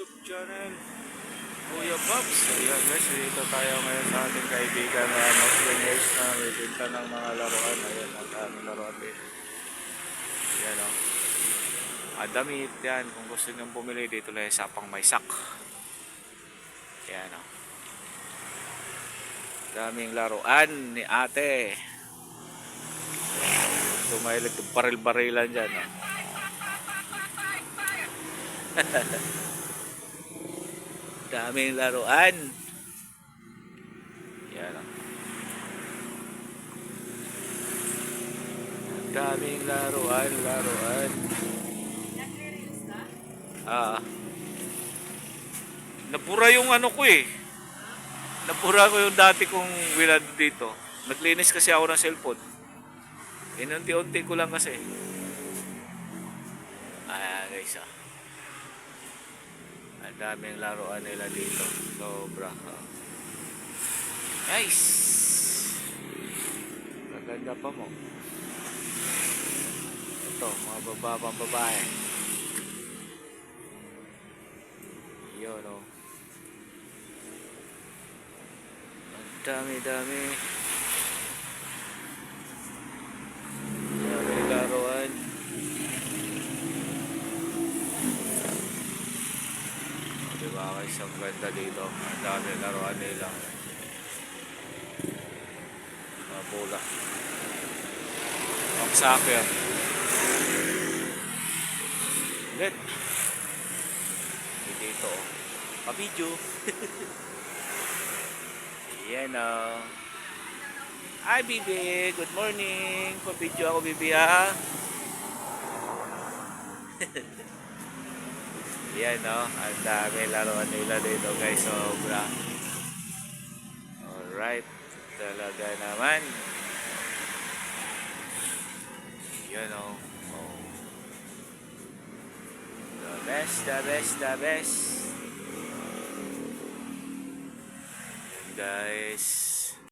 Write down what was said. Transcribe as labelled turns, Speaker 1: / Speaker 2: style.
Speaker 1: YouTube channel, Kuya Pops. Ayan guys, dito tayo ngayon sa ating kaibigan na Muslimers na may binta ng mga laruan. Ayan, ang daming laruan dito. Ayan o. Damit yan. Kung gusto nyo bumili dito lang sa Pangmaysak. Ayan o. Daming laruan ni ate. Tumahilig yung baril-barilan dyan o. Daming laruan. Yan o. Daming laruan. Napura yung ano ko eh. Napura ko yung dati kong wilad dito. Naglinis kasi ako ng cellphone. Inunti-unti ko lang kasi. Guys ah. Ang daming laruan nila dito. Sobra. Nice. Maganda pa mo. Ito, mga babang babae. Yun o. Ang dami-dami. Daming laruan. Diba guys, ang ganda dito. Ang daming laruan nila. Mga bola. Ang soccer. Good. Dito oh. Pa-video. Yan o. Hi Bibi, good morning. Pa-video ako Bibi ha. Yan o. Ang dami laruan nila dito guys. Sobra. Alright. Talaga naman. Yan o. The best. Guys.